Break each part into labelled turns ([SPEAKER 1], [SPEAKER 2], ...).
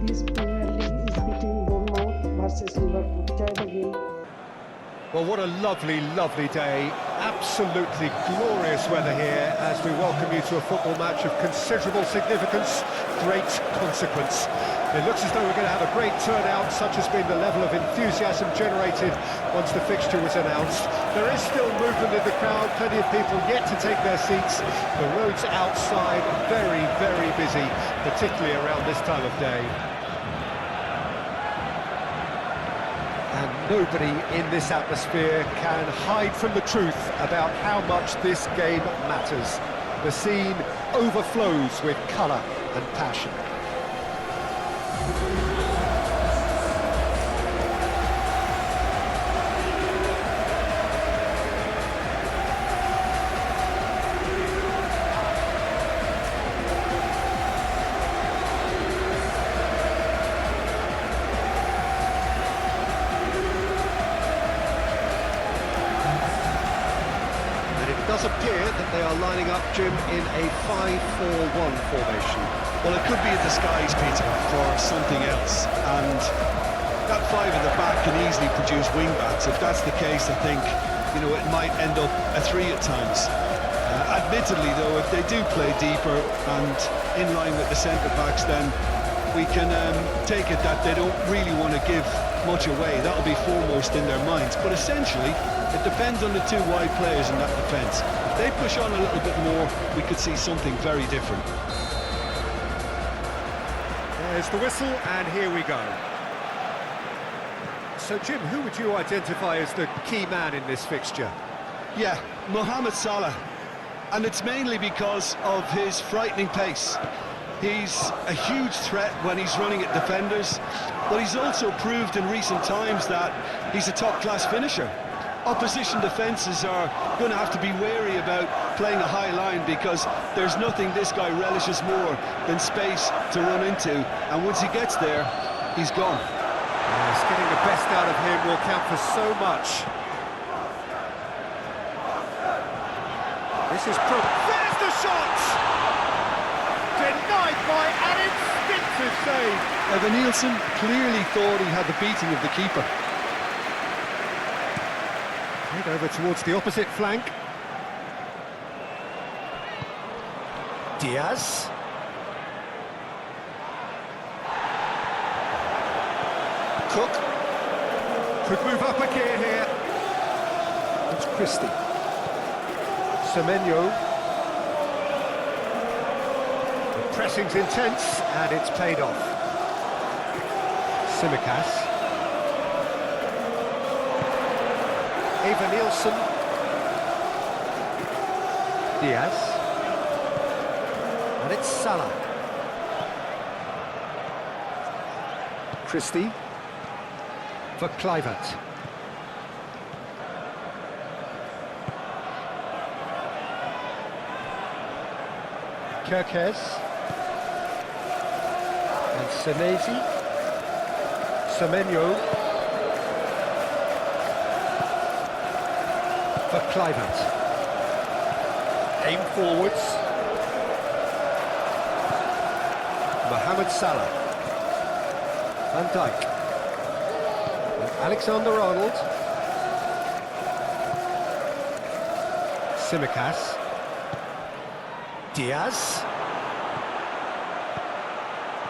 [SPEAKER 1] this Premier League is between Bournemouth versus Liverpool. Enjoy the game.
[SPEAKER 2] Well, what a lovely, lovely day. Absolutely glorious weather here as we welcome you to a football match of considerable significance, great consequence. It looks as though we're going to have a great turnout, such has been the level of enthusiasm generated once the fixture was announced. There is still movement in the crowd, plenty of people yet to take their seats. The roads outside very, very busy, particularly around this time of day. And nobody in this atmosphere can hide from the truth about how much this game matters. The scene overflows with colour and passion. It does appear that they are lining up, Jim, in a 5-4-1 formation.
[SPEAKER 3] Well, it could be a disguise, Peter, for something else, and that five at the back can easily produce wing-backs. If that's the case, I think, you know, it might end up a three at times. Admittedly, though, if they do play deeper and in line with the centre-backs, then we can take it that they don't really want to give much away. That'll be foremost in their minds. But essentially, it depends on the two wide players in that defence. If they push on a little bit more, we could see something very different.
[SPEAKER 2] There's the whistle, and here we go. So, Jim, who would you identify as the key man in this fixture?
[SPEAKER 3] Yeah, Mohamed Salah. And it's mainly because of his frightening pace. He's a huge threat when he's running at defenders, but he's also proved in recent times that he's a top-class finisher. Opposition defences are going to have to be wary about playing a high line because there's nothing this guy relishes more than space to run into, and once he gets there, he's gone.
[SPEAKER 2] Yes, getting the best out of him will count for so much. This is there's the shot! Denied by an instinctive save.
[SPEAKER 3] Evan Nielsen clearly thought he had the beating of the keeper.
[SPEAKER 2] Head over towards the opposite flank. Diaz. Cook. Could move up a gear here. It's Christie. Semenyo. The pressing's intense and it's paid off. Tsimikas. Eva Nielsen. Diaz. And it's Salah. Christie. For Kluivert. Kerkez. And Senesi. Semenyo. For Kluivert. Aim forwards. Mohamed Salah. Van Dijk. And Alexander-Arnold. Tsimikas. Diaz.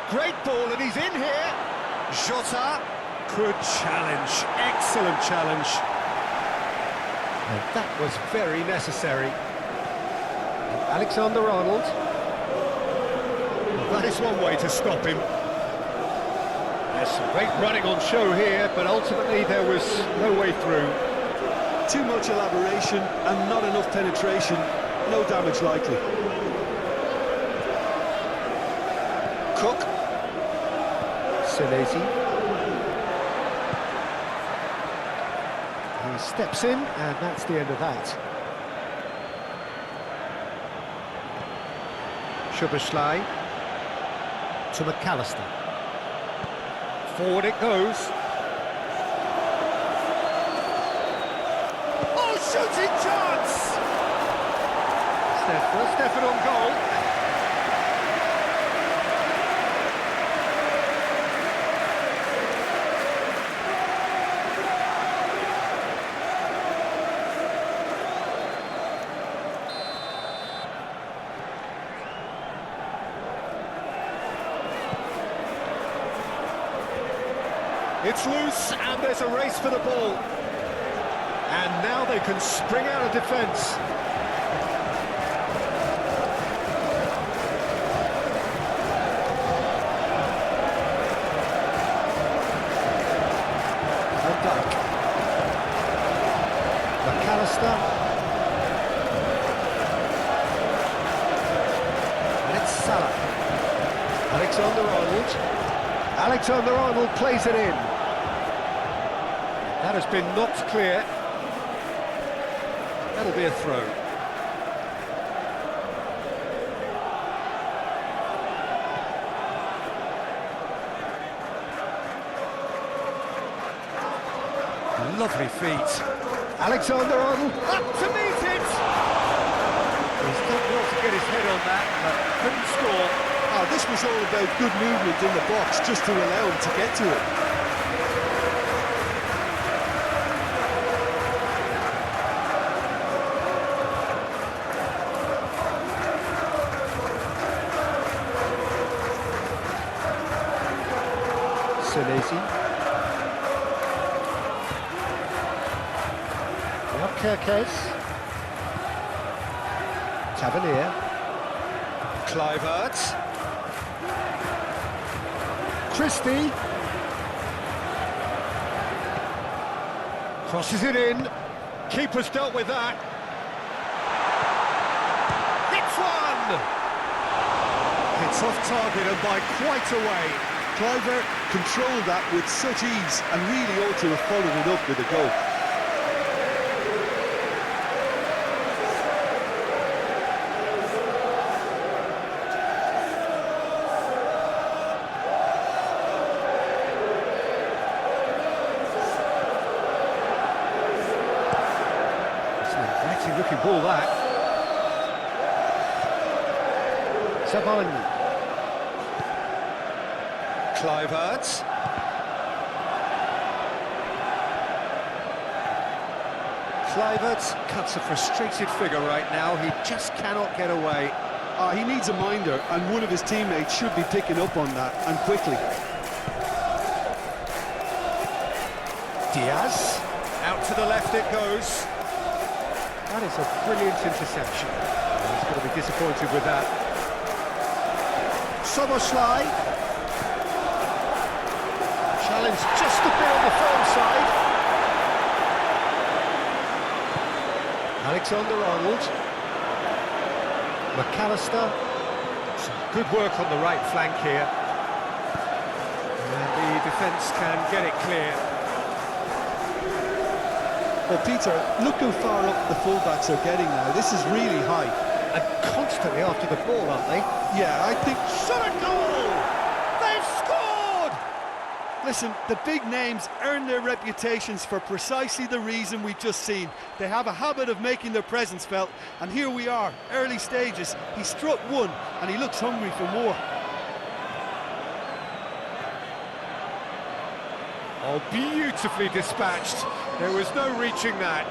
[SPEAKER 2] Great ball, and he's in here. Jota. Good challenge. Excellent challenge. And that was very necessary. Alexander-Arnold. Well, that is one way to stop him. There's some great running on show here, but ultimately there was no way through.
[SPEAKER 3] Too much elaboration and not enough penetration. No damage likely.
[SPEAKER 2] Cook. Senesi. He steps in, and that's the end of that. Szoboszlai to McAllister. Forward it goes. Oh, shooting chance! First effort on goal. It's loose, and there's a race for the ball. And now they can spring out of defence. McAllister. And it's Salah. Alexander-Arnold. Alexander-Arnold plays it in. That has been knocked clear. That'll be a throw. Lovely feet. Alexander-Arnold up to meet it! He's done well to get his head on that, but couldn't score.
[SPEAKER 3] Oh, this was all about good movement in the box just to allow him to get to it.
[SPEAKER 2] Senesi. Now Kirkes. Tavernier. Kluivert. Christie. Crosses it in. Keeper's dealt with that. Hits one! It's off target and by quite a way.
[SPEAKER 3] Kluivert controlled that with such ease and really ought to have followed it up with a goal.
[SPEAKER 2] Looking ball that. Sabani. Kluivert. Kluivert cuts a frustrated figure right now. He just cannot get away.
[SPEAKER 3] He needs a minder, and one of his teammates should be picking up on that, and quickly.
[SPEAKER 2] Diaz. Out to the left it goes. That is a brilliant interception. He's going to be disappointed with that. Soboslai. Challenge just a bit on the firm side. Alexander-Arnold. McAllister. Some good work on the right flank here. And the defence can get it clear.
[SPEAKER 3] Well, Peter, look how far up the fullbacks are getting now. This is really high.
[SPEAKER 2] And constantly after the ball, aren't they?
[SPEAKER 3] Yeah, I think...
[SPEAKER 2] Shot a goal! They've scored!
[SPEAKER 3] Listen, the big names earn their reputations for precisely the reason we've just seen. They have a habit of making their presence felt, and here we are, early stages. He struck one, and he looks hungry for more.
[SPEAKER 2] Oh, beautifully dispatched. There was no reaching that.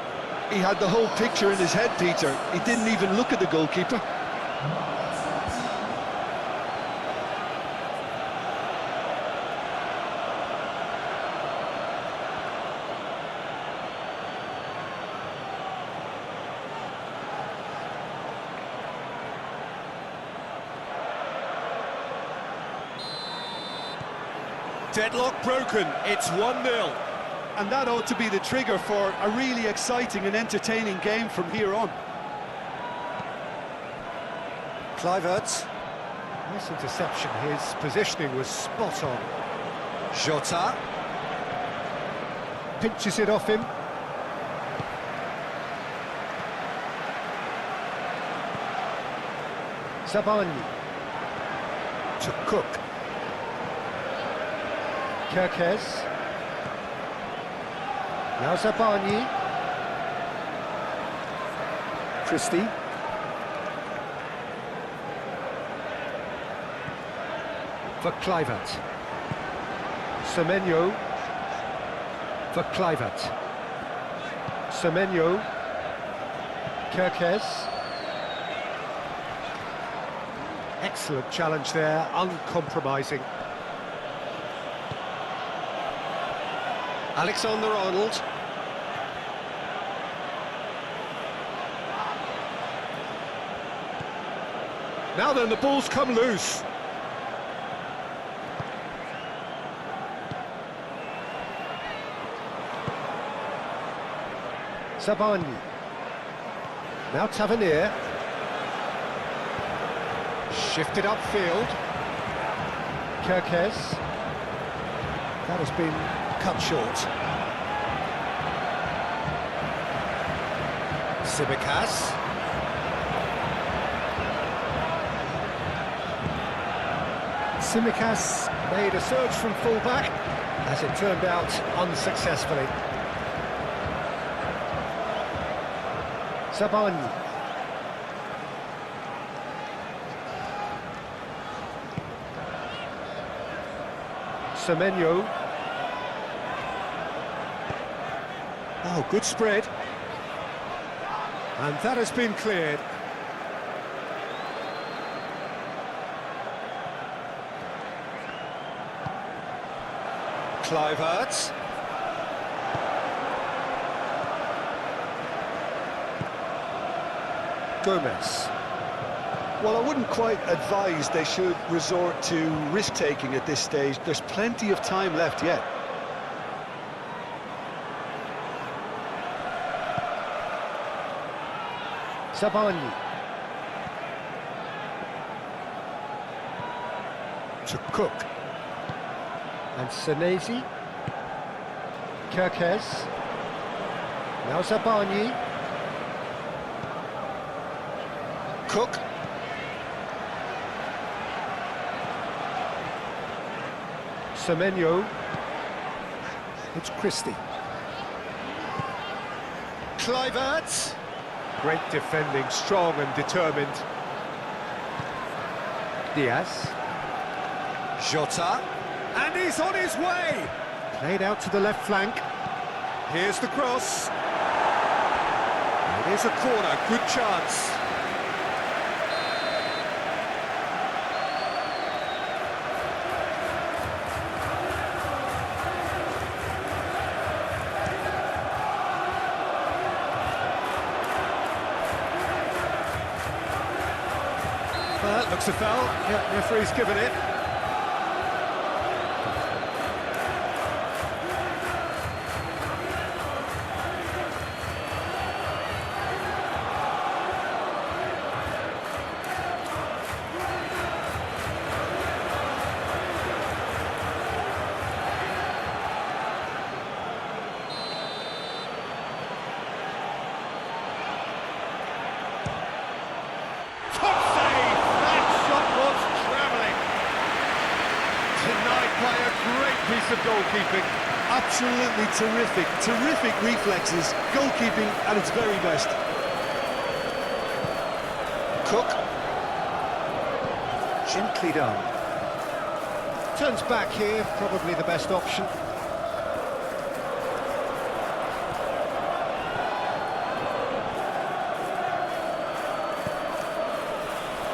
[SPEAKER 3] He had the whole picture in his head, Peter. He didn't even look at the goalkeeper.
[SPEAKER 2] Deadlock broken. It's 1-0.
[SPEAKER 3] And that ought to be the trigger for a really exciting and entertaining game from here on.
[SPEAKER 2] Kluivert. Nice interception. His positioning was spot on. Jota. Pinches it off him. Zabani. To Cook. Kirkes. Now Zabani. Christie. For Kluivert. Semenyo. For Kluivert. Semenyo. Kirkes. Excellent challenge there, uncompromising. Alexander-Arnold. Now then, the ball's come loose. Sabani. Now Tavernier. Shifted upfield. Kirkes. That has been cut short. Tsimikas. Tsimikas made a surge from full-back, as it turned out unsuccessfully. Sabani. Semenyo. Oh, good spread. And that has been cleared. Kluivert. Gomez.
[SPEAKER 3] Well, I wouldn't quite advise they should resort to risk-taking at this stage. There's plenty of time left yet.
[SPEAKER 2] Sabani. To Cook. And Senesi. Kirkes. Now Zabani. Cook. Semenyo. It's Christie. Kluivert. Great defending, strong and determined. Diaz. Jota. And he's on his way! Played out to the left flank. Here's the cross. It is a corner, good chance. Well, that looks a foul. Yeah, referee's given it. Piece of goalkeeping.
[SPEAKER 3] Absolutely terrific reflexes, goalkeeping at its very best.
[SPEAKER 2] Cook. Gently done. Turns back here, probably the best option.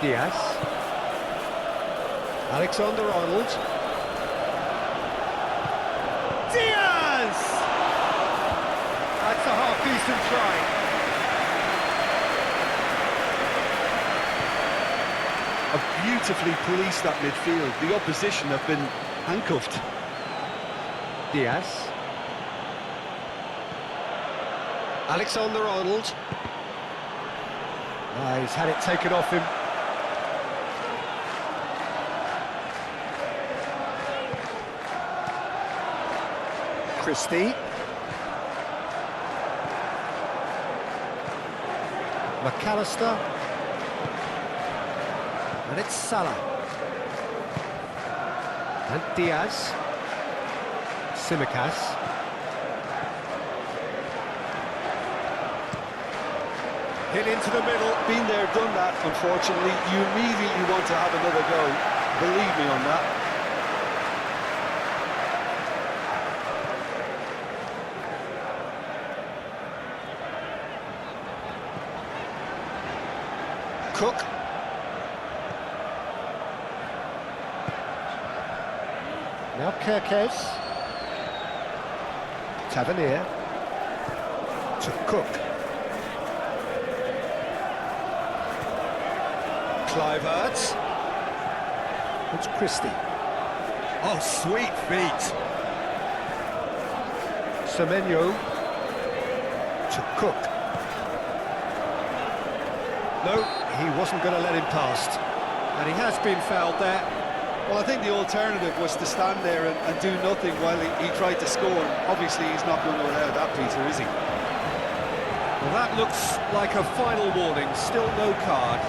[SPEAKER 2] Diaz. Alexander-Arnold. Diaz! That's a half-decent try.
[SPEAKER 3] Have beautifully policed that midfield. The opposition have been handcuffed.
[SPEAKER 2] Diaz. Alexander-Arnold. He's had it taken off him. Christie. McAllister. And it's Salah. And Diaz. Tsimikas. Hit into the middle.
[SPEAKER 3] Been there, done that, unfortunately. You immediately want to have another go. Believe me on that.
[SPEAKER 2] Cook. Now Kirkes. Tavernier to Cook. Cliverts. It's Christie. Oh, sweet feet. Semenyo to Cook. No, he wasn't going to let him past. And he has been fouled there.
[SPEAKER 3] Well, I think the alternative was to stand there and do nothing while he tried to score. Obviously, he's not going to allow that, Peter, is he?
[SPEAKER 2] Well, that looks like a final warning. Still no card.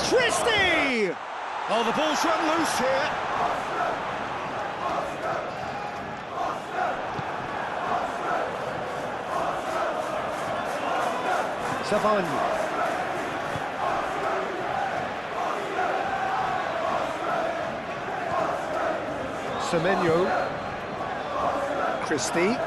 [SPEAKER 2] Christie! Oh, the ball's run loose here. Savani. Semenyo. Christie.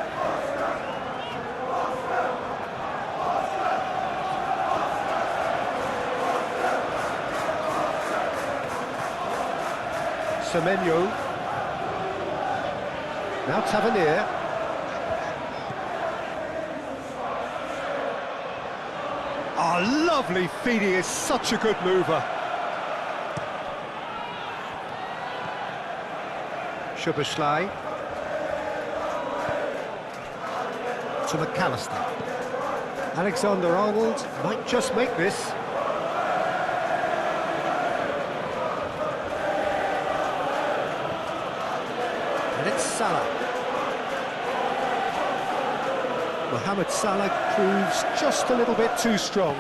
[SPEAKER 2] Semenyo. Now Tavernier. Oh, lovely feed, he is such a good mover. Szoboszlai. To McAllister. Alexander-Arnold might just make this. And it's Salah. Mohamed Salah proves just a little bit too strong.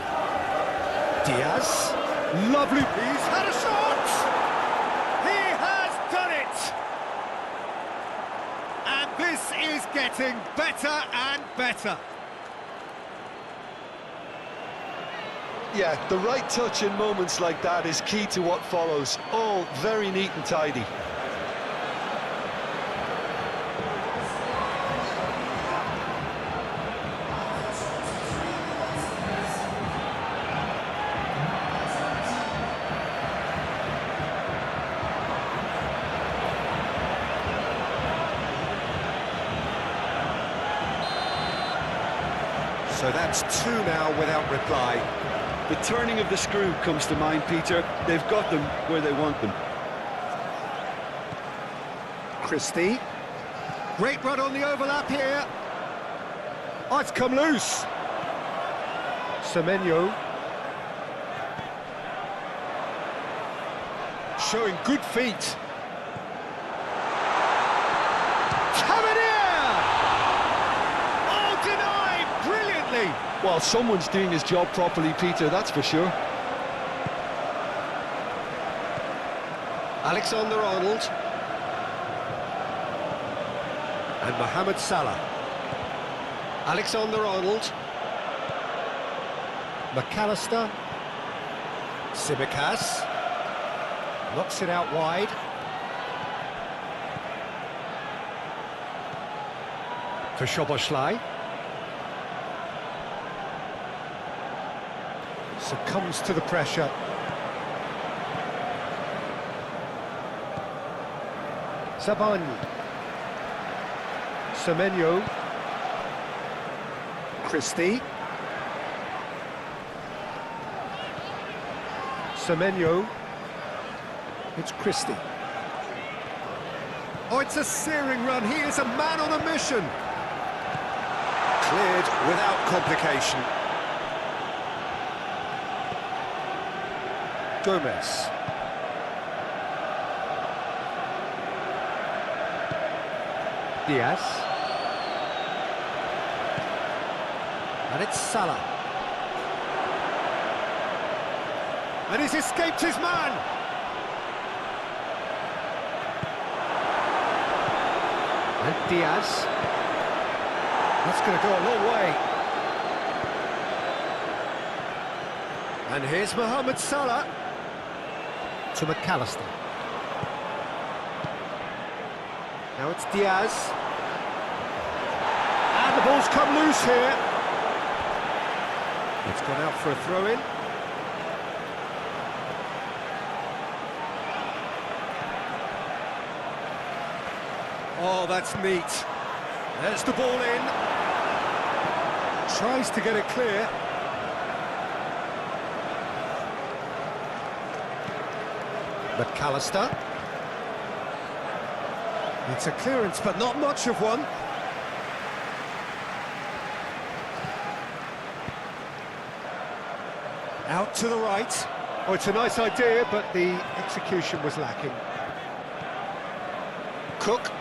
[SPEAKER 2] Diaz. Lovely. He's had a shot! He has done it! And this is getting better and better.
[SPEAKER 3] Yeah, the right touch in moments like that is key to what follows. All very neat and tidy.
[SPEAKER 2] So that's two now without reply.
[SPEAKER 3] The turning of the screw comes to mind, Peter. They've got them where they want them.
[SPEAKER 2] Christie. Great run on the overlap here. Oh, it's come loose. Semenyo. Showing good feet. Tavernier! Oh, denied brilliantly.
[SPEAKER 3] Well, someone's doing his job properly, Peter, that's for sure.
[SPEAKER 2] Alexander-Arnold. And Mohamed Salah. Alexander-Arnold. McAllister. Tsimikas. Knocks it out wide. For Szoboszlai. Succumbs to the pressure. Sabani. Semenyo. Christie. Semenyo. It's Christie. Oh, it's a searing run. He is a man on a mission. Cleared without complication. Gomez. Diaz. And it's Salah. And he's escaped his man. And Diaz. That's going to go a long way. And here's Mohamed Salah. To McAllister. Now it's Diaz. And the ball's come loose here. It's gone out for a throw-in. Oh, that's neat. There's the ball in. Tries to get it clear. McAllister. It's a clearance, but not much of one. Out to the right. Oh, it's a nice idea, but the execution was lacking. Cook.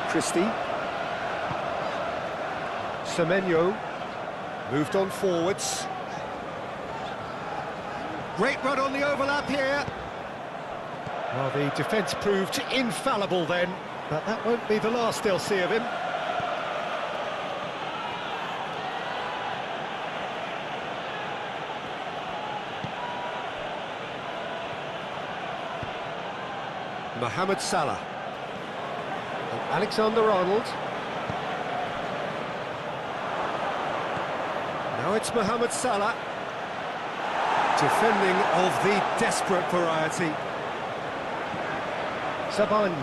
[SPEAKER 2] Christie. Semenyo moved on forwards. Great run on the overlap here. Well, the defence proved infallible then, but that won't be the last they'll see of him. Mohamed Salah. And Alexander-Arnold. Now it's Mohamed Salah. Defending of the desperate variety. Sabani.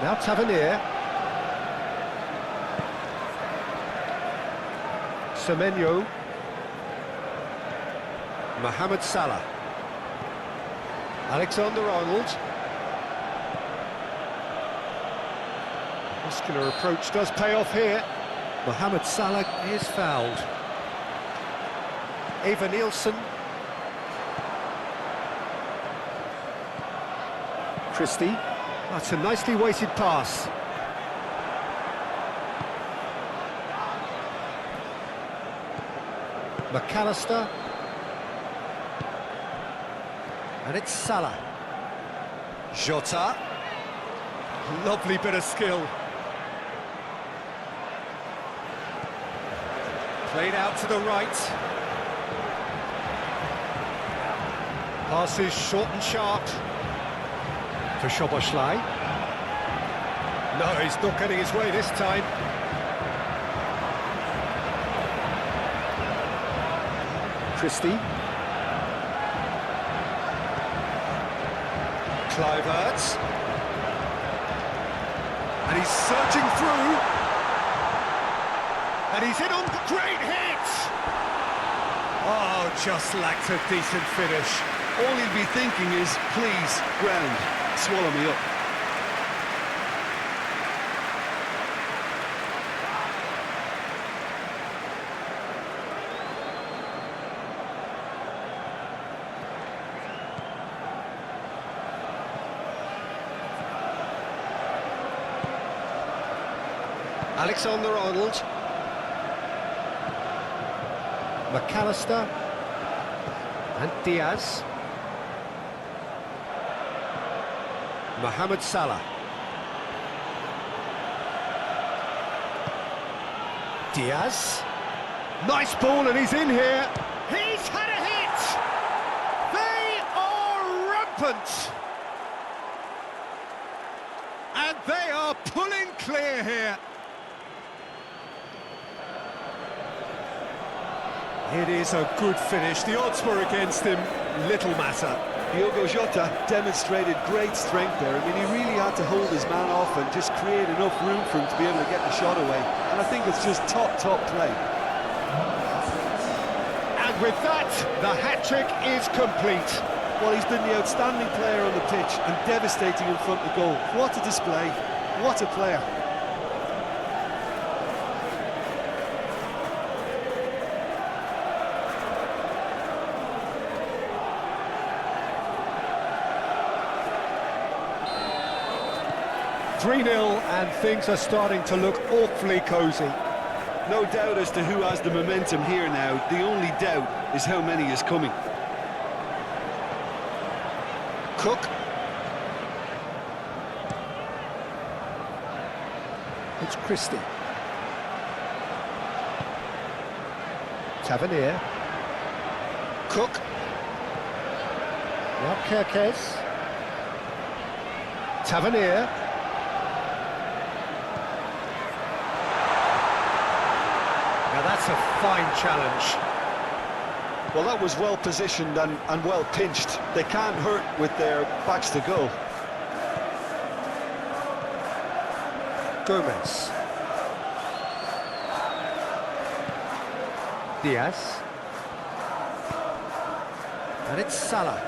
[SPEAKER 2] Now Tavernier. Semenyo. Mohamed Salah. Alexander-Arnold. Muscular approach does pay off here. Mohamed Salah is fouled. Eva Nielsen. Christie. That's a nicely weighted pass. McAllister. And it's Salah. Jota. Lovely bit of skill. Played out to the right. Passes short and sharp. To Szoboszlai. No, he's not getting his way this time. Christie. Kluivert. And he's surging through. And he's in on great hit! Oh, just lacked a decent finish.
[SPEAKER 3] All he'll be thinking is, please, ground, swallow me up.
[SPEAKER 2] Alexander-Arnold. McAllister. And Diaz. Mohamed Salah. Diaz. Nice ball and he's in here. He's had a hit! They are rampant! And they are pulling clear here. It is a good finish. The odds were against him. Little matter.
[SPEAKER 3] Diogo Jota demonstrated great strength there. I mean, he really had to hold his man off and just create enough room for him to be able to get the shot away. And I think it's just top play.
[SPEAKER 2] And with that, the hat-trick is complete.
[SPEAKER 3] Well, he's been the outstanding player on the pitch and devastating in front of goal. What a display. What a player.
[SPEAKER 2] And things are starting to look awfully cosy.
[SPEAKER 3] No doubt as to who has the momentum here now. The only doubt is how many is coming.
[SPEAKER 2] Cook. It's Christie. Tavernier. Cook. Now Kirkes. Tavernier. Now that's a fine challenge.
[SPEAKER 3] Well, that was well positioned and well pinched. They can't hurt with their backs to goal.
[SPEAKER 2] Gomez. Diaz. And it's Salah.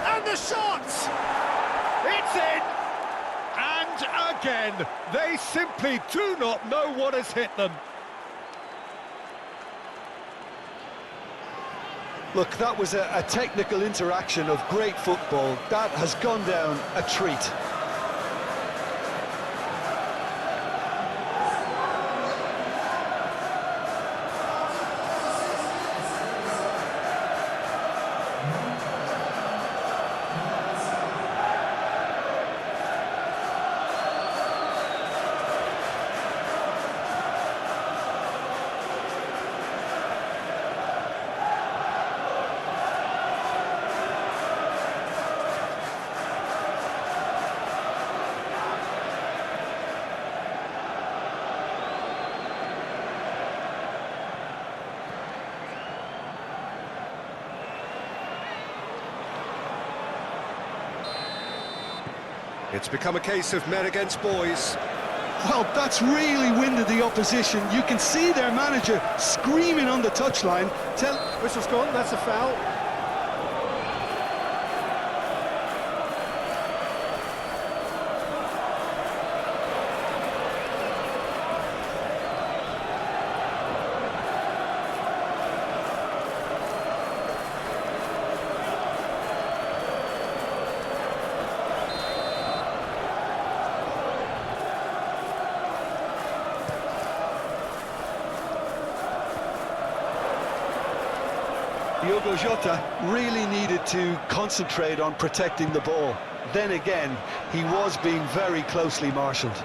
[SPEAKER 2] And the shot! It's in! And again, they simply do not know what has hit them.
[SPEAKER 3] Look, that was a technical interaction of great football. That has gone down a treat.
[SPEAKER 2] It's become a case of men against boys.
[SPEAKER 3] Well, that's really winded the opposition. You can see their manager screaming on the touchline.
[SPEAKER 2] Whistle's gone, that's a foul.
[SPEAKER 3] Diogo Jota really needed to concentrate on protecting the ball. Then again, he was being very closely marshalled.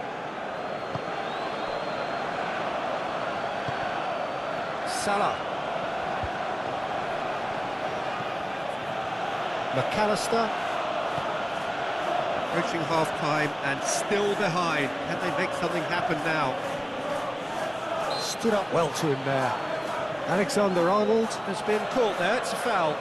[SPEAKER 2] Salah. McAllister. Approaching half-time and still behind. Can they make something happen now? Stood up well to him there. Alexander-Arnold has been caught there, it's a foul.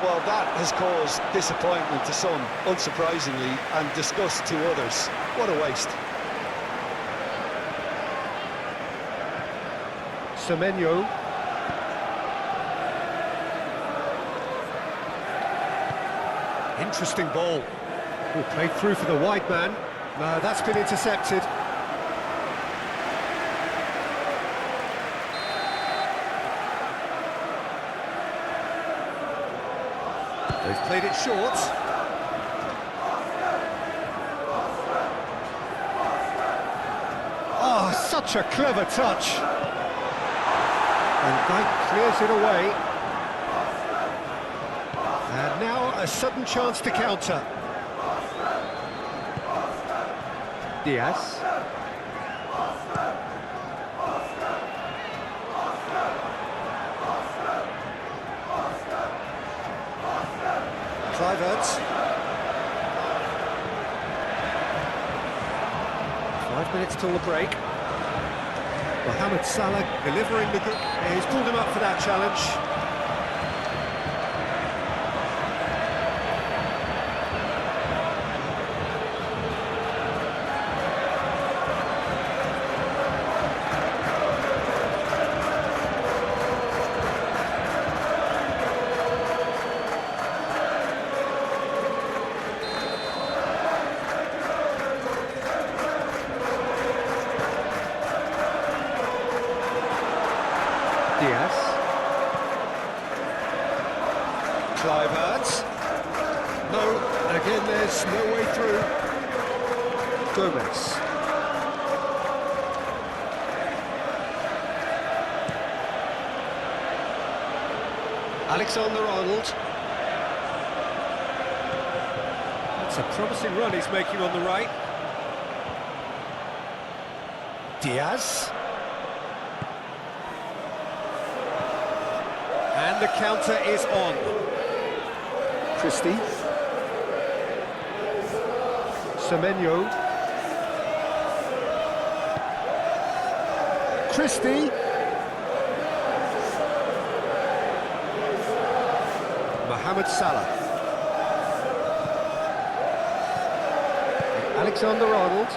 [SPEAKER 3] Well, that has caused disappointment to some, unsurprisingly, and disgust to others. What a waste.
[SPEAKER 2] Semenyo. Interesting ball. Oh, played through for the wide man. No, that's been intercepted. They've played it short. Oh, such a clever touch. And that clears it away. And now a sudden chance to counter. Diaz. Clivert. 5 minutes till the break. Mohamed Salah delivering the... He's pulled him up for that challenge. through. Gomez. Alexander-Arnold. That's a promising run he's making on the right. Diaz. And the counter is on. Christie. Semenyo. Christie. Mohamed Salah. Alexander-Arnold.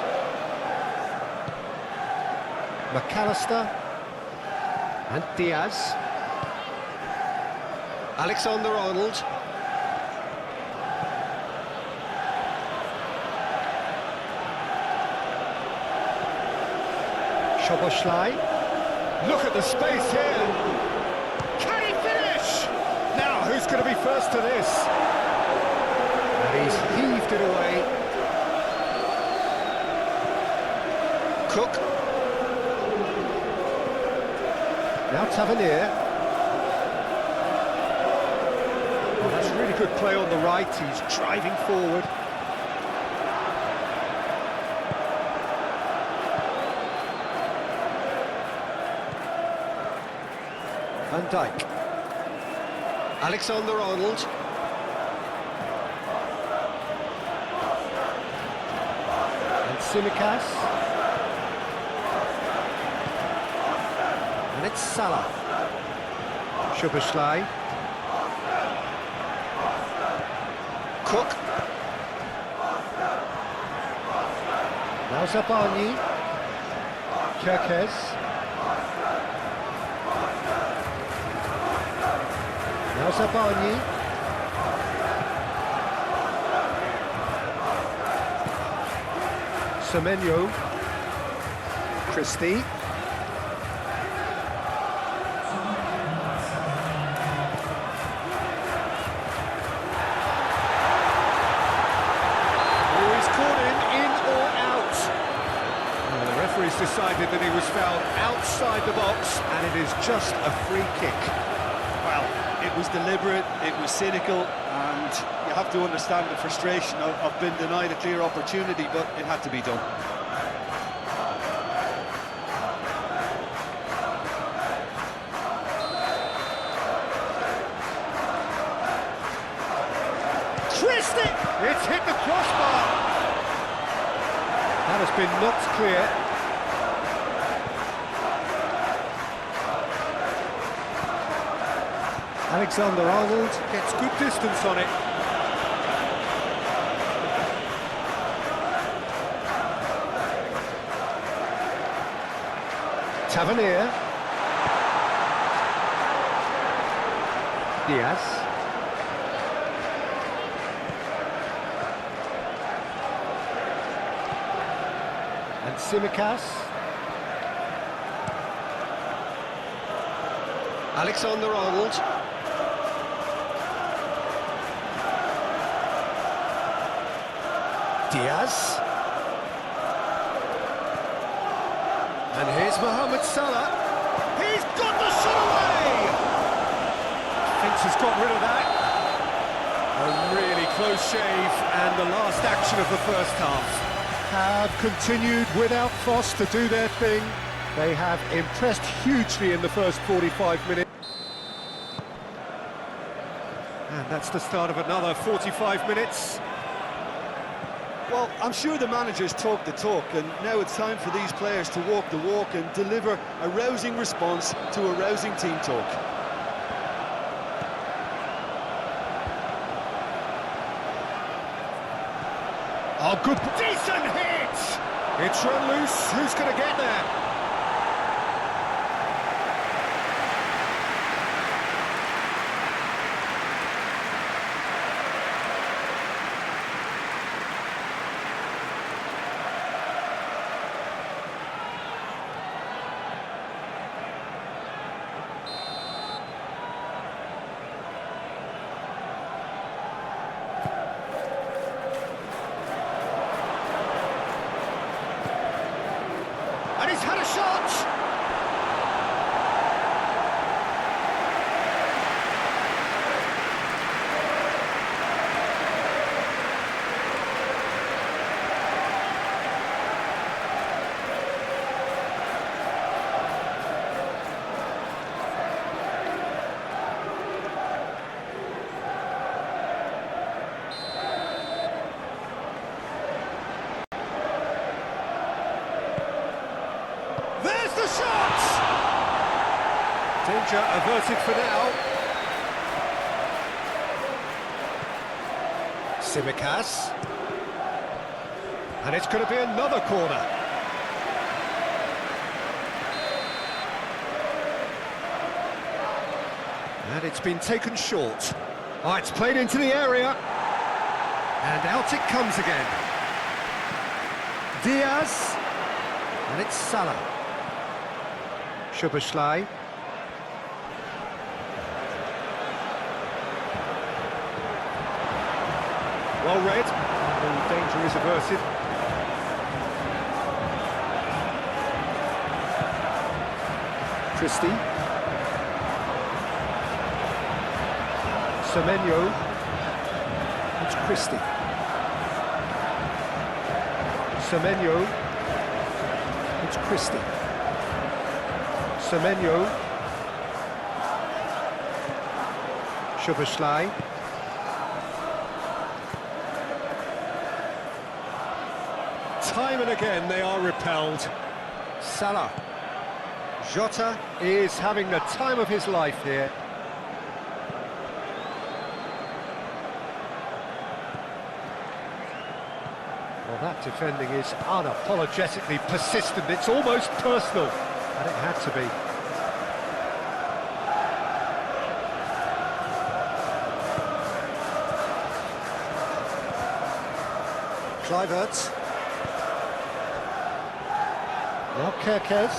[SPEAKER 2] McAllister. And Diaz. Alexander-Arnold. Szoboszlai. Look at the space here. Can he finish? Now, who's going to be first to this? And he's heaved it away. Cook. Now Tavernier. Oh, that's really good play on the right. He's driving forward. Van Dijk. Alexander-Arnold. And Tsimikas. And it's Salah. Szoboszlai. Cook. Now Zabani. Kerkez. Now Zabani. Semenyo. Christie. Decided that he was fouled outside the box, and it is just a free kick.
[SPEAKER 3] Well, it was deliberate, it was cynical, and you have to understand the frustration of being denied a clear opportunity, but it had to be done.
[SPEAKER 2] Christie! It's hit the crossbar! That has been knocked clear. Alexander-Arnold gets good distance on it. Tavernier. Diaz. And Tsimikas. Alexander-Arnold. Diaz. And here's Mohamed Salah. He's got the shot away! Finch has got rid of that. A really close shave, and the last action of the first half. Have continued without fuss to do their thing. They have impressed hugely in the first 45 minutes. And that's the start of another 45 minutes.
[SPEAKER 3] Well, I'm sure the managers talk the talk, and now it's time for these players to walk the walk and deliver a rousing response to a rousing team talk.
[SPEAKER 2] Oh, good, decent hit! It's run loose, who's going to get there? Danger averted for now. Tsimikas. And it's going to be another corner. And it's been taken short. Oh, it's played into the area. And out it comes again. Diaz. And it's Salah. Szoboszlai. Well read. The danger is averted. Christie. Semenyo. It's Christie. Semenyo. It's Christie. Semenyo. Szoboszlai. Time and again they are repelled. Salah. Jota is having the time of his life here. Well, that defending is unapologetically persistent. It's almost personal, and it had to be. Kluivert. Now Kerkez.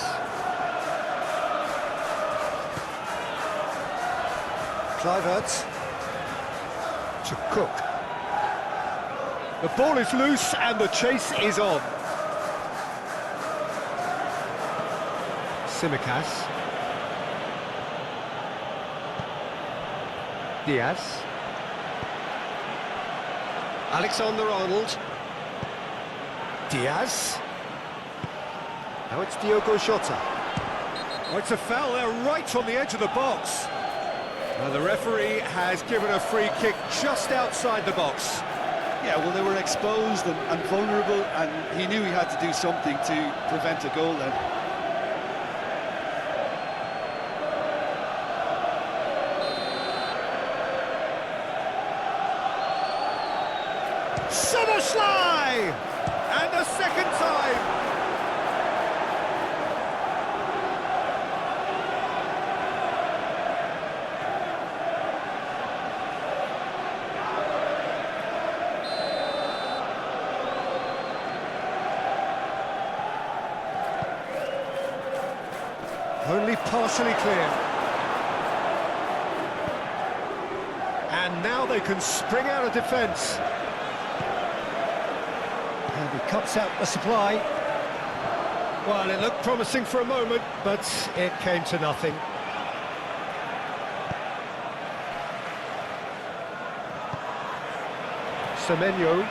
[SPEAKER 2] Kluivert. To Cook. The ball is loose and the chase is on. Tsimikas. Diaz. Alexander-Arnold. Diaz. Now it's Diogo Jota. Oh, it's a foul there right on the edge of the box. Now the referee has given a free kick just outside the box.
[SPEAKER 3] Yeah, well, they were exposed and vulnerable, and he knew he had to do something to prevent a goal then.
[SPEAKER 2] Szoboszlai! And a second time! Only partially clear. And now they can spring out of defence. And he cuts out the supply. Well, it looked promising for a moment, but it came to nothing. Semenyo.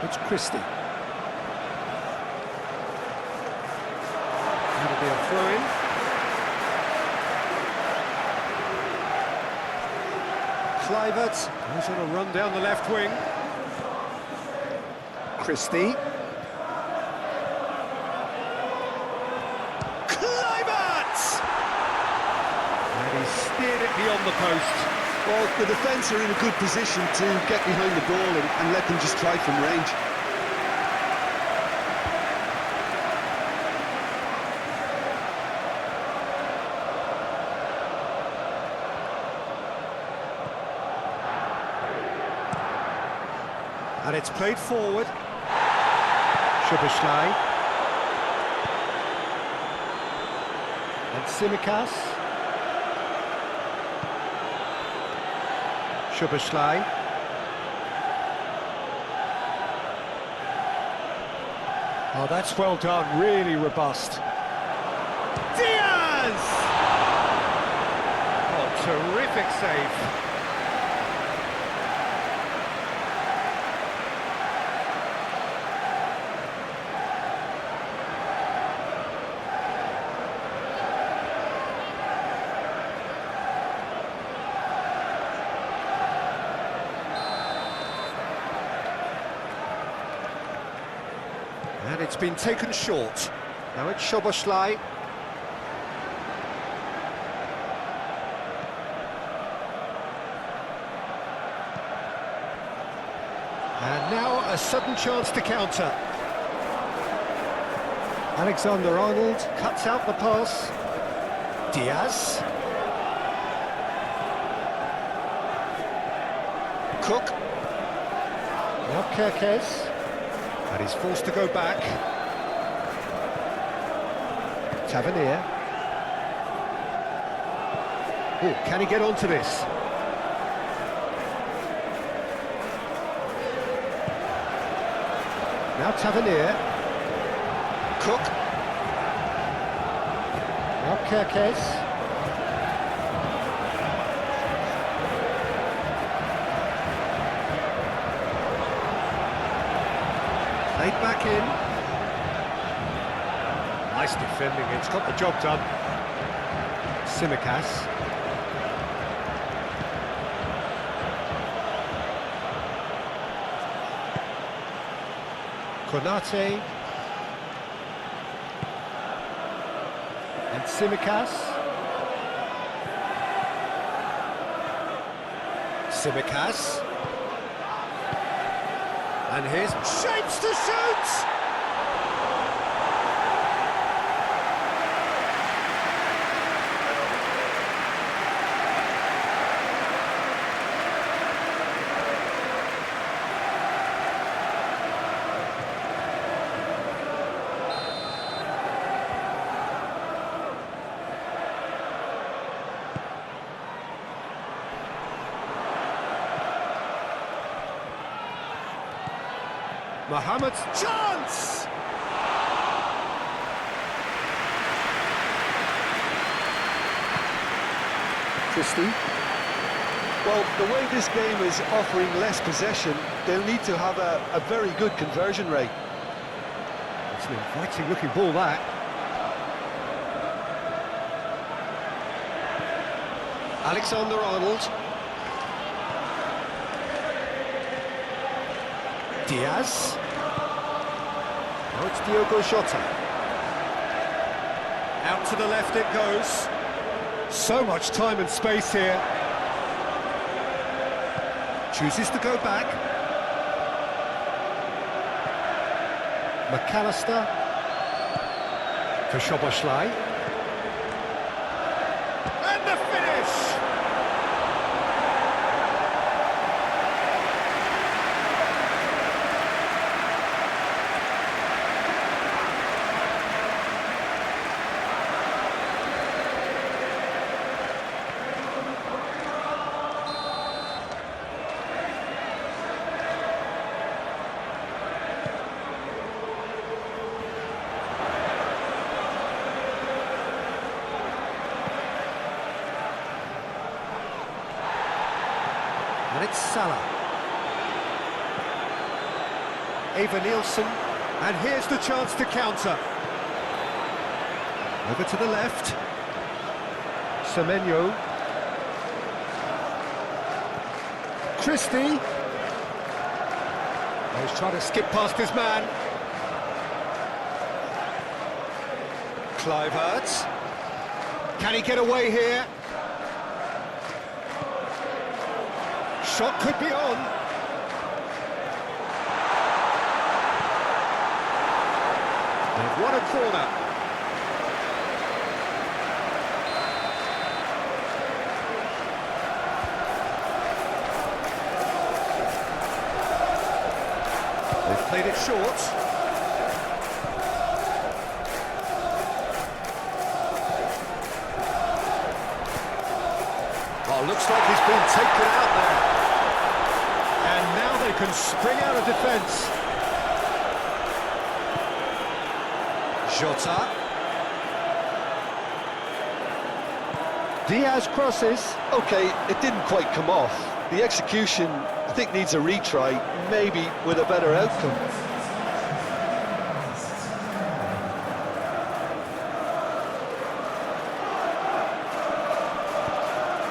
[SPEAKER 2] It's Christie. That'll be a throw-in. Kluivert goes on a run down the left wing. Christie. Kluivert! And he steered it beyond the post.
[SPEAKER 3] Well, the defence are in a good position to get behind the ball and let them just try from range.
[SPEAKER 2] And it's played forward. Szoboszlai. And Tsimikas. Szoboszlai. Oh, that's well done, really robust. Diaz! Oh, terrific save. And it's been taken short. Now it's Szoboszlai. And now a sudden chance to counter. Alexander-Arnold cuts out the pass. Diaz. Cook. Now Kerkez. And he's forced to go back. Tavernier. Oh, can he get onto this? Now Tavernier. Cook. Now Kerkez. Played back in. Nice defending, it's got the job done. Tsimikas. Konate. And Tsimikas. Tsimikas. And here's shapes to shoot! Mohamed's chance! Christie.
[SPEAKER 3] Well, the way this game is offering less possession, they'll need to have a very good conversion rate.
[SPEAKER 2] It's an inviting looking ball, that. Alexander-Arnold. Diaz. Now it's Diogo Jota. Out to the left it goes. So much time and space here. Chooses to go back. McAllister. For Szoboszlai. And the finish! And it's Salah. Eva Nielsen, and here's the chance to counter. Over to the left. Semenyo. Christie. Oh, he's trying to skip past his man. Kluivert. Can he get away here? Shot could be on. They've won a corner. They've played it short. Oh, looks like he's been taken out there. And now they can spring out of defence. Jota. Diaz crosses.
[SPEAKER 3] OK, it didn't quite come off. The execution, I think, needs a retry, maybe with a better outcome.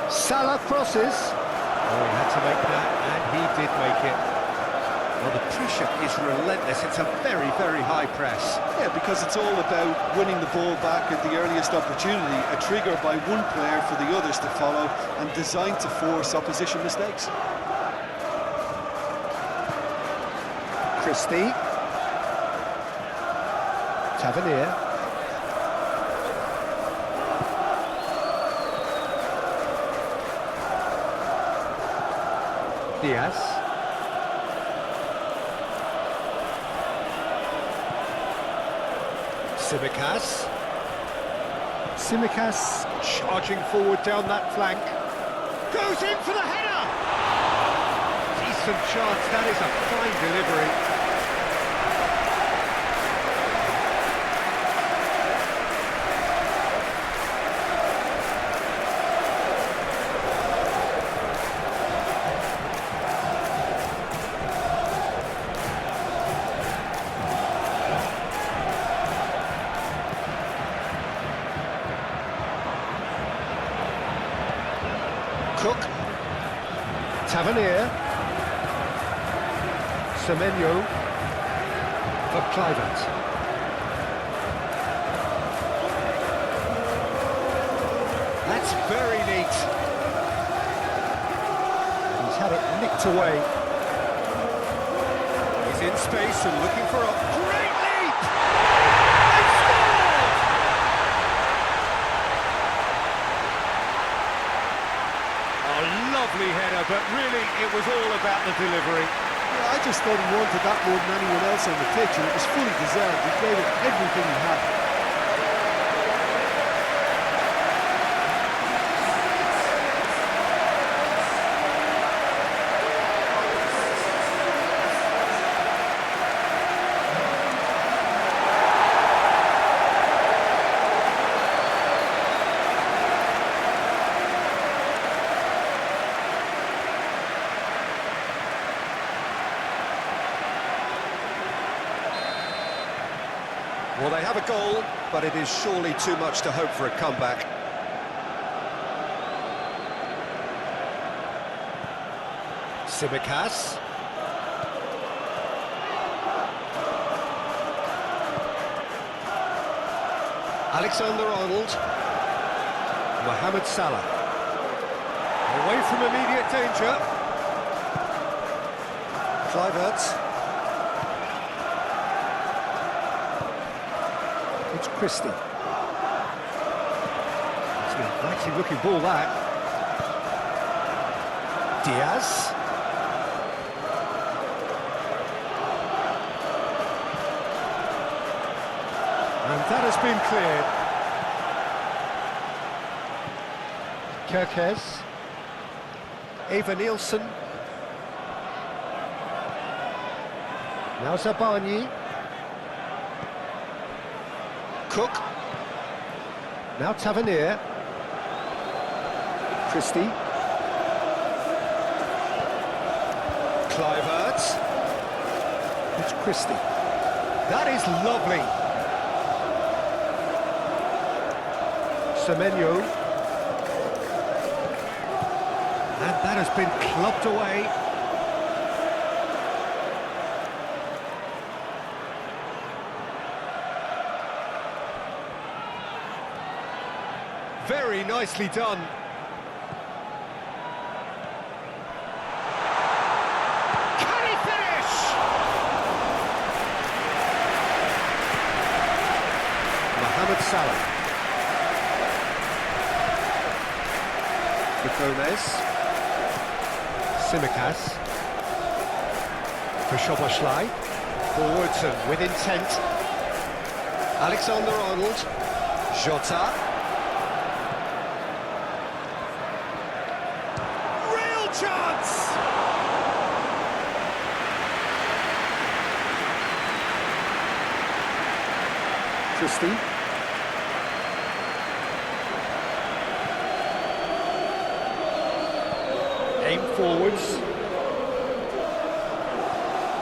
[SPEAKER 2] Salah crosses. Oh, he had to make that, and he did make it. Well, the pressure is relentless. It's a very, very high press.
[SPEAKER 3] Yeah, because it's all about winning the ball back at the earliest opportunity, a trigger by one player for the others to follow, and designed to force opposition mistakes.
[SPEAKER 2] Christie. Tavernier. Diaz. Simicas charging forward down that flank. Goes in for the header! Decent chance, that is a fine delivery. Cook, Tavernier, Semenyo for Clivert. That's very neat. He's had it nicked away. He's in space and looking for a great leap! They scored! A lovely header, but really it was all about the delivery.
[SPEAKER 3] Yeah, I just thought he wanted that more than anyone else on the pitch, and it was fully deserved. He gave it everything he had.
[SPEAKER 2] Well, they have a goal, but it is surely too much to hope for a comeback. Simicas. Alexander-Arnold. Mohamed Salah. Away from immediate danger. Clivert. It's Christie. It's an inviting looking ball, that. Diaz. And that has been cleared. Kerkez. Eva Nielsen. Now Zabani. Cook. Now Tavernier. Christie. Clivert. It's Christie. That is lovely. Semenyo. And that has been clubbed away. Very nicely done. Can he finish? Mohamed Salah. For Gomez. Simicas. For Szoboszlai. Forwards and with intent. Alexander-Arnold. Jota. Chance! Christie. Aim forwards.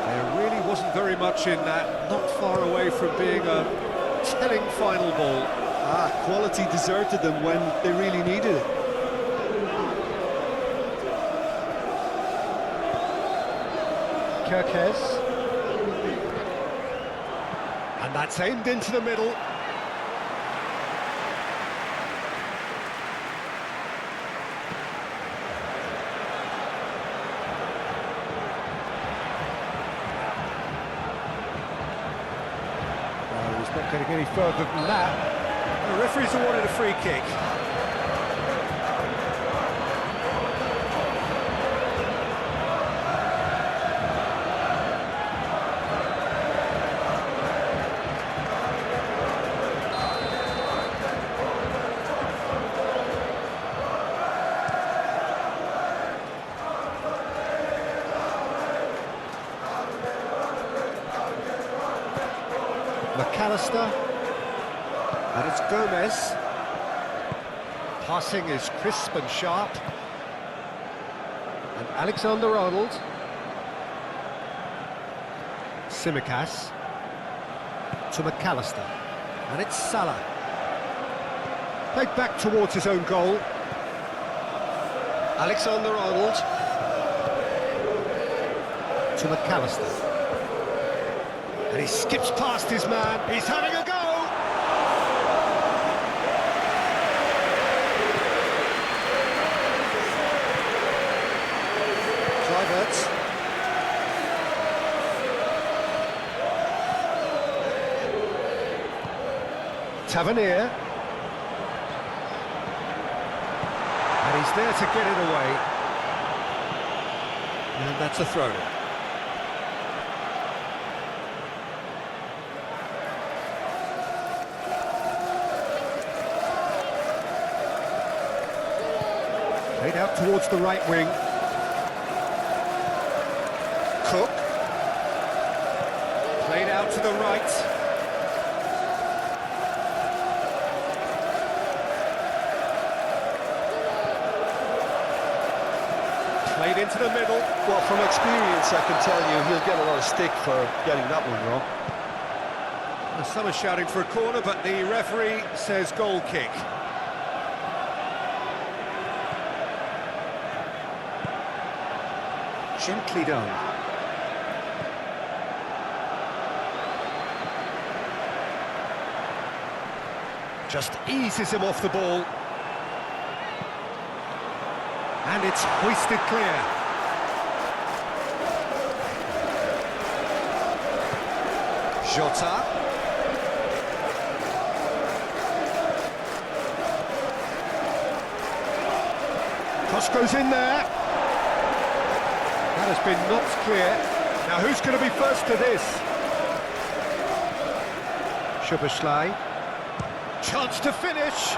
[SPEAKER 2] There really wasn't very much in that, not far away from being a telling final ball.
[SPEAKER 3] Quality deserted them when they really needed it.
[SPEAKER 2] Kerkez. And that's aimed into the middle. getting any further than that. The referee's awarded a free kick. McAllister, and it's Gomez. Passing is crisp and sharp. And Alexander-Arnold. Tsimikas to McAllister, and it's Salah. Played back towards his own goal. Alexander-Arnold to McAllister. And he skips past his man, he's having a go! Kluivert. Tavernier. And he's there to get it away. And that's a throw. Played out towards the right wing. Cook. Played out to the right. Played into the middle.
[SPEAKER 3] Well, from experience, I can tell you he'll get a lot of stick for getting that one wrong.
[SPEAKER 2] Well, some are shouting for a corner, but the referee says goal kick. Gently done. Just eases him off the ball. And it's hoisted clear. Jota. Cross goes in there. That has been knocked clear. Now who's going to be first to this? Szoboszlai. Chance to finish.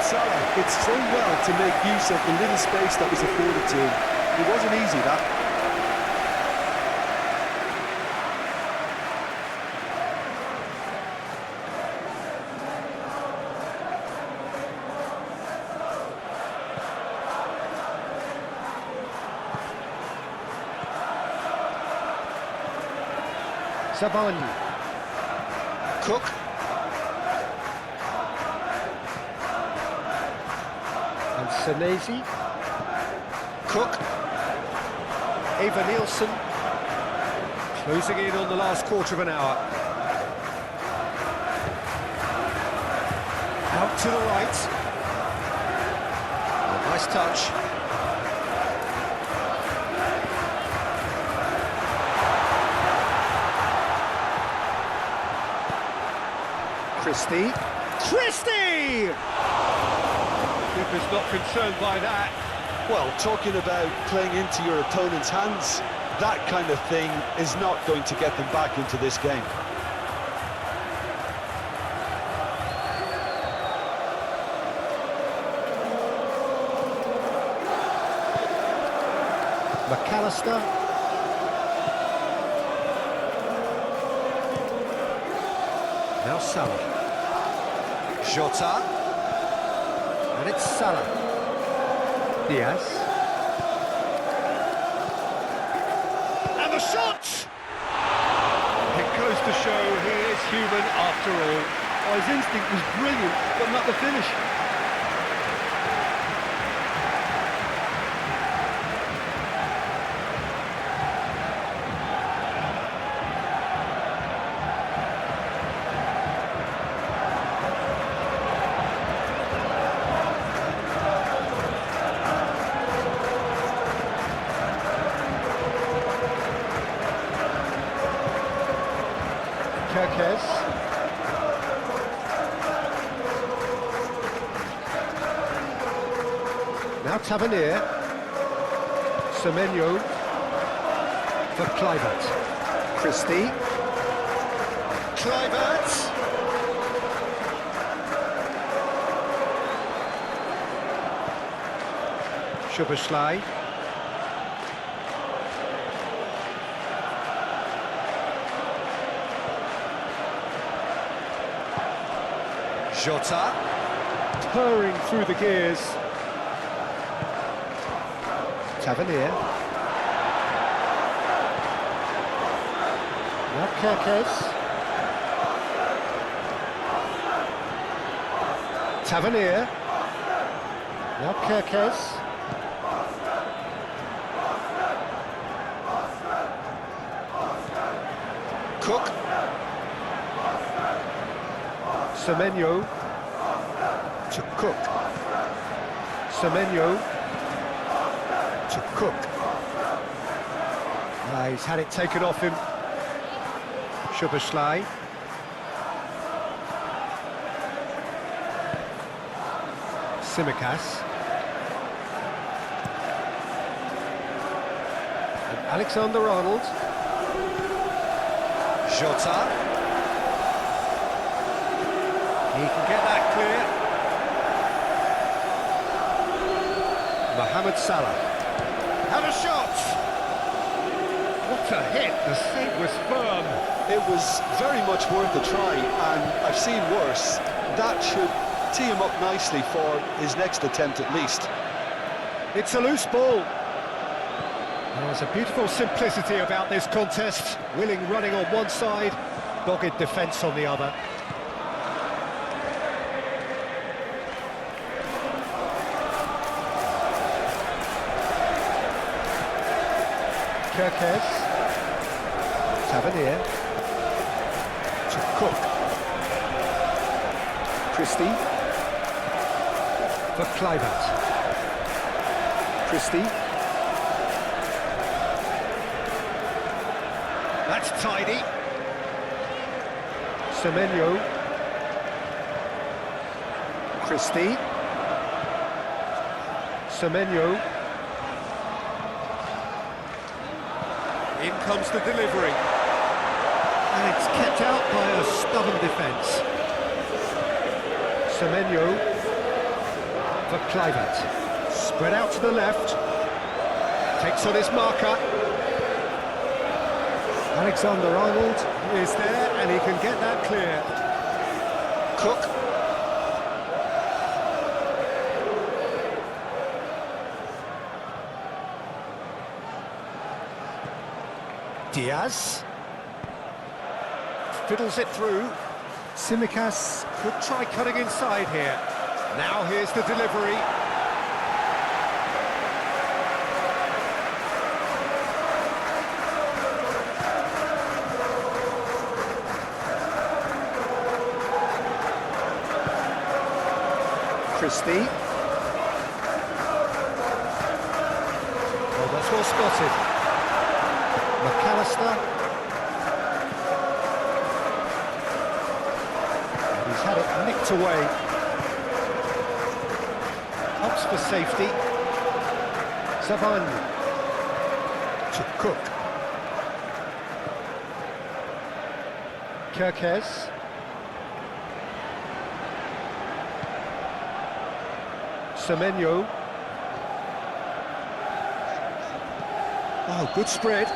[SPEAKER 3] Salah did so well to make use of the little space that was afforded to him. It wasn't easy, that.
[SPEAKER 2] Savani. Cook. And Senesi. Cook. Eva Nielsen. Closing in on the last quarter of an hour. Out to the right. Oh, nice touch. Christie. Keeper's not concerned by that.
[SPEAKER 3] Well, talking about playing into your opponent's hands, that kind of thing is not going to get them back into this game.
[SPEAKER 2] McAllister. Now Salah. Jota. And it's Salah. Diaz. And the shot! It goes to show he is human after all.
[SPEAKER 3] Oh, his instinct was brilliant, but not the finish.
[SPEAKER 2] Kirkes. Now Tavernier. Semenyo for Kluivert. Christie. Kluivert. Szoboszlai. Jota. Purring through the gears. Tavernier. Now Kirkes. Tavernier. Now Kirkes. Cook. Semenyo to Cook. Semenyo to Cook. He's had it taken off him. Szoboszlai. Tsimikas. And Alexander-Arnold. Jota. He can get that clear. Mohamed Salah. Have a shot! What a hit, the save was firm.
[SPEAKER 3] It was very much worth a try, and I've seen worse. That should tee him up nicely for his next attempt at least.
[SPEAKER 2] It's a loose ball. There's a beautiful simplicity about this contest. Willing running on one side, dogged defence on the other. Kirkes. Tavernier. To Cook. Christie. For Kluivert. Christie. That's tidy. Semenyo. Christie. Semenyo. In comes the delivery. And it's kept out by a stubborn defence. Semenyo for Kluivert. Spread out to the left. Takes on his marker. Alexander-Arnold is there and he can get that clear. Cook. Diaz fiddles it through. Tsimikas could try cutting inside here. Now here's the delivery. Christie. Oh, that's well spotted. McAllister. And he's had it nicked away. Ups for safety. Savan to Cook. Kirkes. Semenyo. Oh, good spread.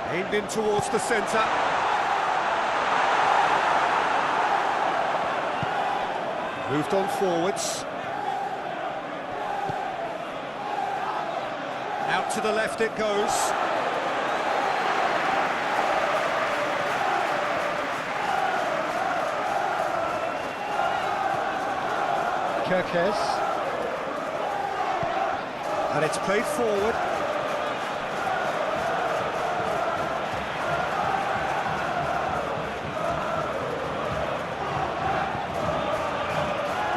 [SPEAKER 2] Aimed in towards the centre. Moved on forwards. Out to the left it goes. Kirkes. And it's played forward.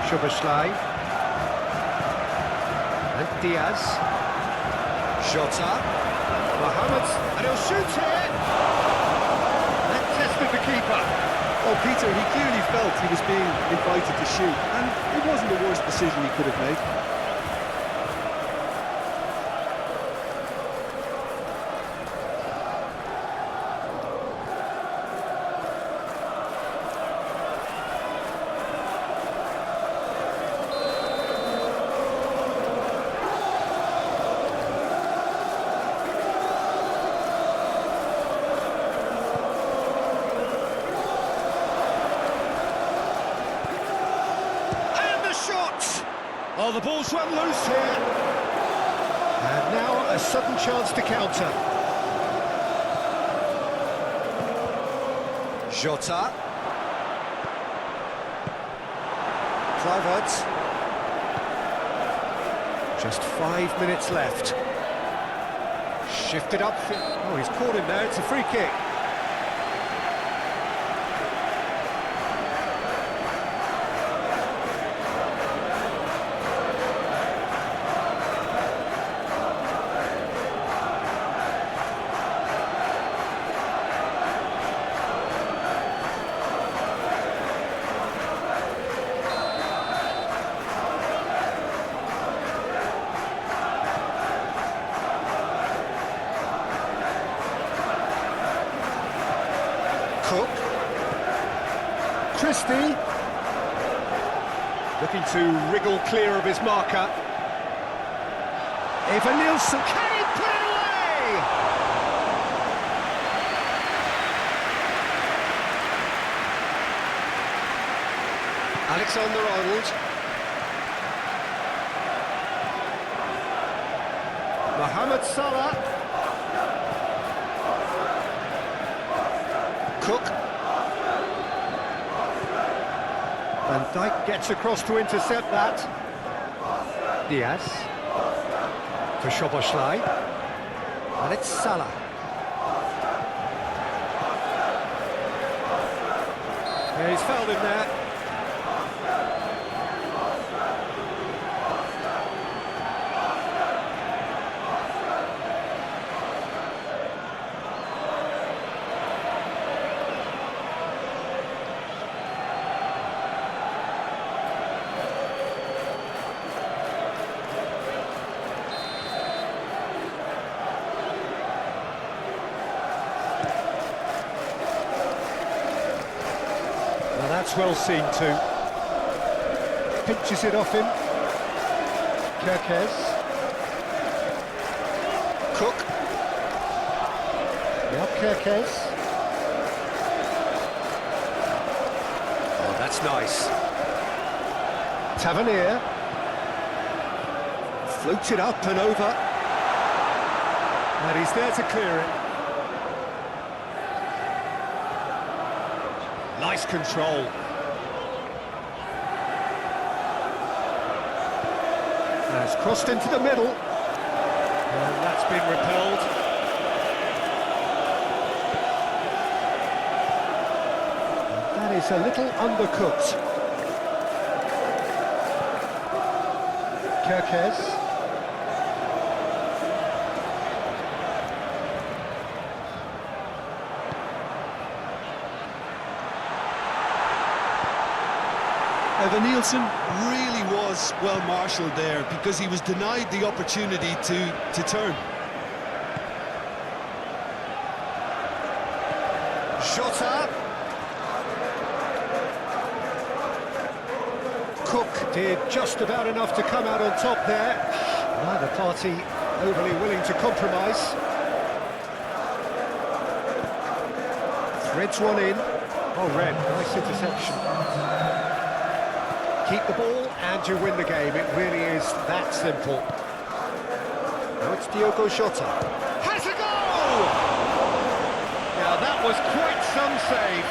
[SPEAKER 2] Szoboszlai. And Diaz. Jota. Mohamed. And he'll shoot it! That tested the keeper.
[SPEAKER 3] Oh, Peter, he clearly felt he was being invited to shoot, and it wasn't the worst decision he could have made.
[SPEAKER 2] Oh, the ball's run loose here. And now a sudden chance to counter. Jota. Kluivert. Just 5 minutes left. Shifted up. Oh, he's caught him there. It's a free kick. Cook. Christie. Looking to wriggle clear of his marker. Eva Nielsen, can he put it away? Alexander-Arnold. Mohamed Salah. Cook. Van Dijk gets across to intercept that. Diaz. For Szoboszlai. And it's Salah. Yeah, he's fouled him there. That's well seen too. Pinches it off him. Kirkes. Cook. Now Kirkes. Oh, that's nice. Tavernier. Floats it up and over. And he's there to clear it. Nice control. Has crossed into the middle. And that's been repelled. And that is a little undercooked. Kirkes.
[SPEAKER 3] Evan Nielsen really was well marshalled there because he was denied the opportunity to turn.
[SPEAKER 2] Jota. Cook did just about enough to come out on top there. Neither party overly willing to compromise. Threads one in. Oh, Red, nice interception. Keep the ball and you win the game. It really is that simple. Now it's Diogo Jota. Has a goal! Now that was quite some save.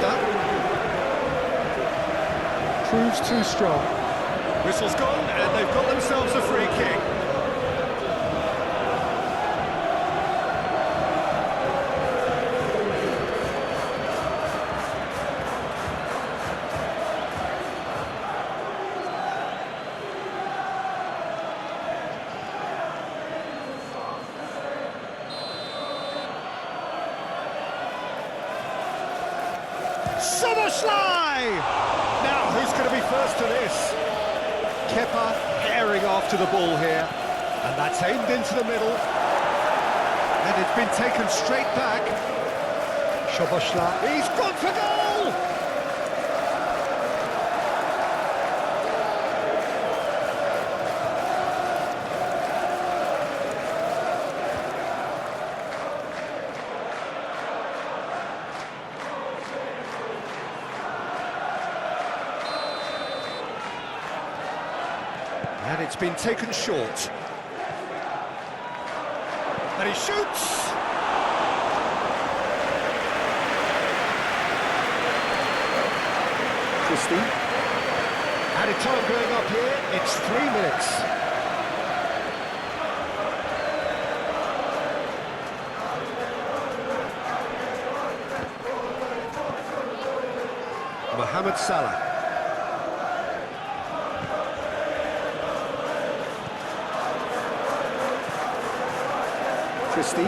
[SPEAKER 2] Costa. Proves too strong. Whistle's gone, and they've got themselves a free kick. Soboslai! Now, who's going to be first to this? Kepa herring after the ball here, and that's aimed into the middle, and it's been taken straight back. Soboslai, he's gone for goal! And it's been taken short. And he shoots! Christie. Added time going up here, it's 3 minutes. Mohamed Salah. Christie.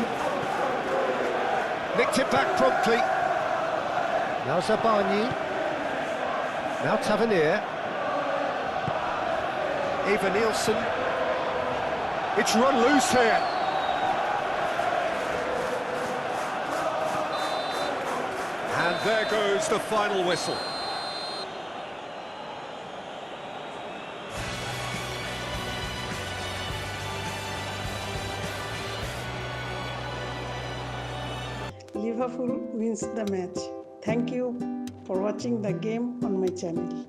[SPEAKER 2] Nicked it back promptly. Now Zabani. Now Tavernier. Eva Nielsen. It's run loose here. And there goes the final whistle.
[SPEAKER 1] Liverpool wins the match. Thank you for watching the game on my channel.